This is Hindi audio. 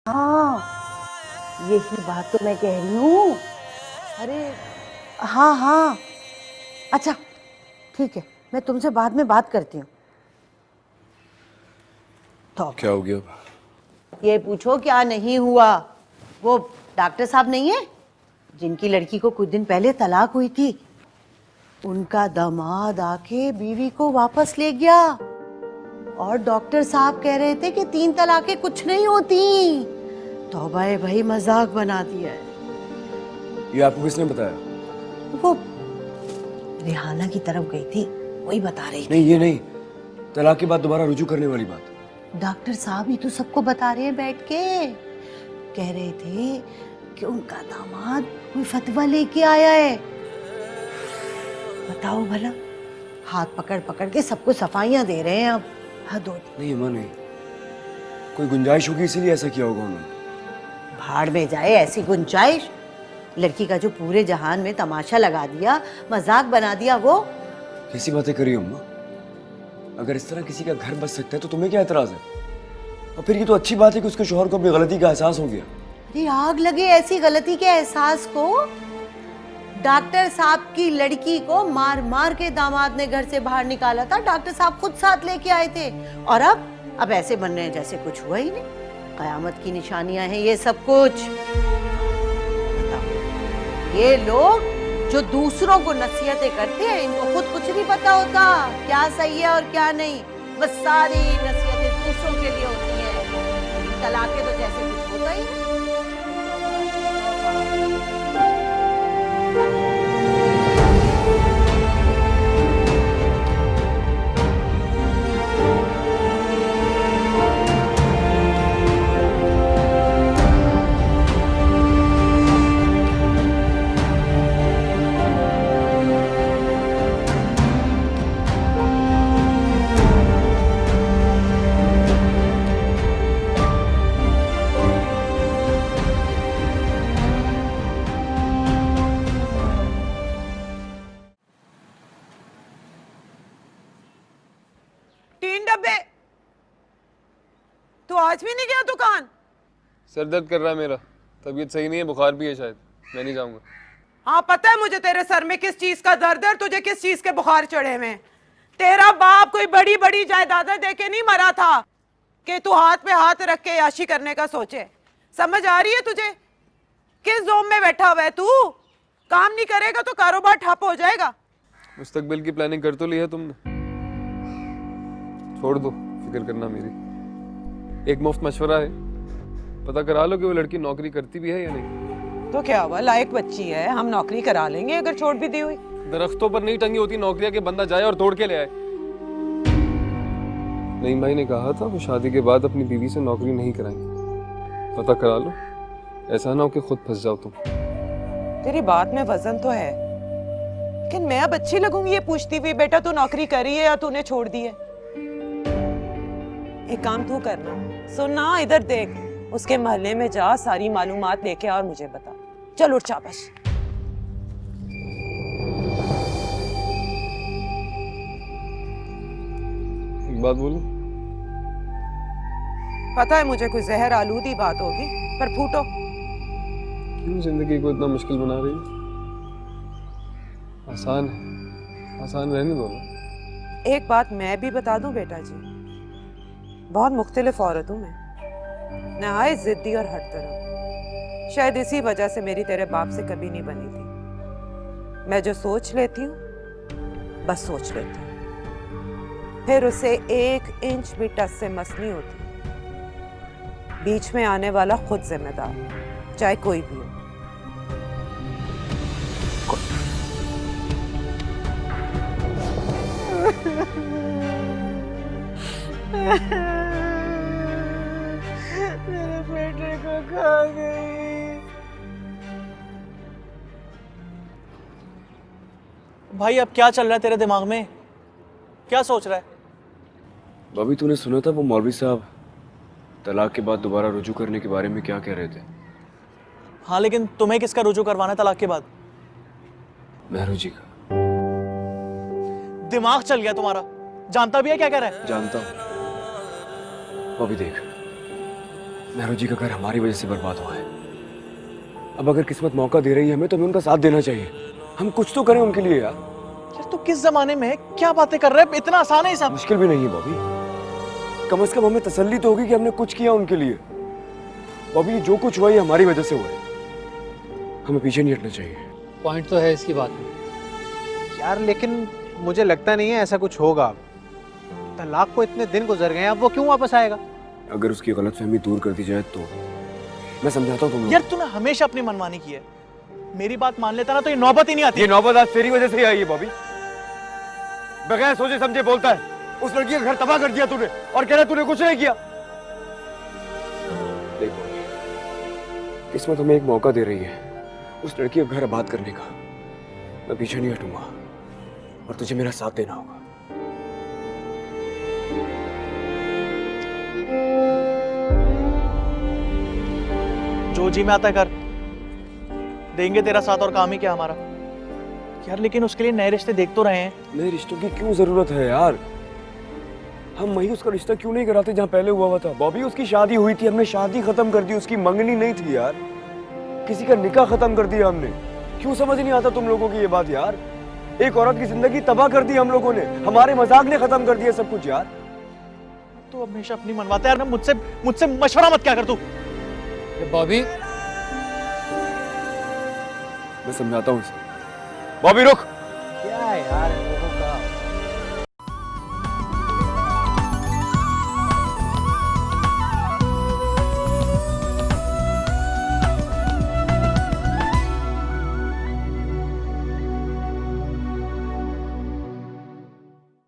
हाँ, यही बात तो मैं कह रही हूँ। अरे हाँ हाँ, अच्छा ठीक है, मैं तुमसे बाद में बात करती हूँ। तो क्या हो गया? ये पूछो क्या नहीं हुआ। वो डॉक्टर साहब नहीं है जिनकी लड़की को कुछ दिन पहले तलाक हुई थी, उनका दामाद आके बीवी को वापस ले गया। और डॉक्टर साहब कह रहे थे कि 3 तलाकें कुछ नहीं होती। तौबा है भाई, मजाक बना दिया है। ये आपको किसने बताया? वो रिहाना की तरफ गई थी, वही बता रही थी। नहीं, ये नहीं, तलाक के बाद दोबारा रुजू करने वाली बात। डॉक्टर साहब ही तो सबको बता रहे हैं बैठ के। कह रहे थे कि उनका दामाद कोई फतवा लेके आया है। बताओ भला, हाथ पकड़ पकड़ के सबको सफाइयां दे रहे हैं। अब हद होती। नहीं अम्मा, नहीं, कोई गुंजाइश होगी इसीलिए ऐसा किया होगा उन्होंने। भाड़ में जाए ऐसी गुंजाइश। लड़की का जो पूरे जहान में तमाशा लगा दिया, मजाक बना दिया। वो कैसी बातें करी हो अम्मा? अगर इस तरह किसी का घर बच सकता है तो तुम्हें क्या एतराज है? और फिर ये तो अच्छी बात है कि उसके शोहर को अपनी गलती का एहसास हो गया। अरे आग लगे ऐसी गलती के एहसास को। डॉक्टर साहब की लड़की को मार मार के दामाद ने घर से बाहर निकाला था। डॉक्टर साहब खुद साथ लेके आए थे। और अब ऐसे बन रहे हैं जैसे कुछ हुआ ही नहीं। कयामत की निशानियां हैं ये सब कुछ। बताओ, ये लोग जो दूसरों को नसीहतें करते हैं, इनको खुद कुछ नहीं पता होता क्या सही है और क्या नहीं। बस सारी नसीहतें दूसरों के लिए होती हैं। तलाकें तो जैसे कुछ होता ही नहीं। तू आज भी नहीं गया दुकान? सर दर्द कर रहा है मेरा, तबीयत सही नहीं है, बुखार भी है शायद, मैं नहीं जाऊंगा। हाँ पता है मुझे तेरे सर में किस चीज का दर्द है और तुझे किस चीज के बुखार चढ़े हुए हैं। तेरा बाप कोई बड़ी बड़ी जायदादें देके नहीं मरा था कि तू हाथ पे हाथ रख के याशी करने का सोचे। समझ आ रही है तुझे? किस जोम में बैठा हुआ है तू? काम नहीं करेगा तो कारोबार ठप हो जाएगा। मुस्तकबिल की प्लानिंग कर तो ली है तुमने, छोड़ दो फिक्र करना मेरी। एक मुफ्त मशवरा है, पता करा लो कि वो लड़की नौकरी करती भी है या नहीं। तो क्या हुआ, लायक बच्ची है, हम नौकरी करा लेंगे अगर छोड़ भी दी हुई। दरख्तों पर नहीं टंगी होती नौकरियां कि बंदा जाए और तोड़ के ले आए। नईम भाई ने कहा था वो शादी के बाद अपनी बीवी से नौकरी नहीं कराएंगे। पता करा लो, ऐसा ना हो कि खुद फंस जाओ तुम। तेरी बात में वजन तो है, लेकिन मैं अब अच्छी लगूंगी ये पूछती हुई बेटा तू नौकरी करी है या तूने छोड़ दी है? एक काम तू करना, सुन ना, इधर देख, उसके मोहल्ले में जा, सारी मालूमात लेके आ और मुझे बता। चल उठ शाबाश। एक बात बोलूं? पता है मुझे कोई जहर आलूदी बात होगी, पर फूटो। क्यों जिंदगी को इतना मुश्किल बना रही है? आसान है, आसान रहने दो ना। एक बात मैं भी बता दूं बेटा जी, बहुत मुख्तलिफ औरत हूं मैं, नहाए जिद्दी और हर तरह। शायद इसी वजह से मेरी तेरे बाप से कभी नहीं बनी थी। मैं जो सोच लेती हूँ बस सोच लेती हूँ, फिर उसे 1 इंच भी टस से मस नहीं होती। बीच में आने वाला खुद जिम्मेदार, चाहे कोई भी हो। मेरे बेटे को खा गई। भाई अब क्या चल रहा है तेरे दिमाग में? क्या सोच रहा है? भाभी, तूने सुना था वो मौलवी साहब तलाक के बाद दोबारा रुजू करने के बारे में क्या कह रहे थे? हाँ, लेकिन तुम्हें किसका रुजू करवाना है तलाक के बाद? महरू जी का। दिमाग चल गया तुम्हारा? जानता भी है क्या कह रहा है? जानता हूँ। भाभी देख, नेहरू जी का घर हमारी वजह से बर्बाद हुआ है। अब अगर किस्मत मौका दे रही है हमें तो हमें उनका साथ देना चाहिए। हम कुछ तो करें उनके लिए यार। यार तू किस जमाने में है, क्या बातें कर रहा है? इतना आसान है ये सब? मुश्किल भी नहीं है बॉबी, कम से कम हमें तसल्ली तो होगी कि हमने कुछ किया उनके लिए। बॉबी जो कुछ हुआ ये हमारी वजह से हुआ है, हमें पीछे नहीं हटना चाहिए। पॉइंट तो है इसकी बात में यार, लेकिन मुझे लगता नहीं है ऐसा कुछ होगा। तलाक को इतने दिन गुजर गए हैं, अब वो क्यों वापस आएगा? अगर उसकी गलतफहमी दूर कर दी जाए तो मैं समझाता हूँ तुम लोग। यार तूने हमेशा अपनी मनमानी की है, मेरी बात मान लेता ना तो ये नौबत ही नहीं आती। ये नौबत आज तेरी वजह से ही आई है बॉबी। बगैर सोचे समझे बोलता है। उस लड़की का घर तबाह कर दिया तूने और कह रहा तूने कुछ नहीं किया। देखो, किस्मत हमें एक मौका दे रही है उस लड़की का घर आबाद करने का। मैं पीछे नहीं हटूंगा और तुझे मेरा साथ देना होगा। जो जी में आता कर देंगे तेरा साथ, और काम ही क्या हमारा। यार लेकिन उसके लिए नए रिश्ते देख तो रहे हैं। नए रिश्तों की क्यों जरूरत है यार? हम वही उसका रिश्ता क्यों नहीं कराते जहां पहले हुआ था? बॉबी उसकी शादी हुई थी, हमने शादी खत्म कर दी, उसकी मंगनी नहीं थी यार। किसी का निकाह खत्म कर दिया हमने। क्यों समझ नहीं आता तुम लोगों की ये बात यार? एक औरत की जिंदगी तबाह कर दी हम लोगों ने, हमारे मजाक ने खत्म कर दिया सब कुछ यार। तू हमेशा अपनी मनवाता है यार। मुझसे मुझसे मशवरा मत क्या कर तू। बॉबी। मैं समझाता हूँ इसे। बॉबी रुक। क्या यार,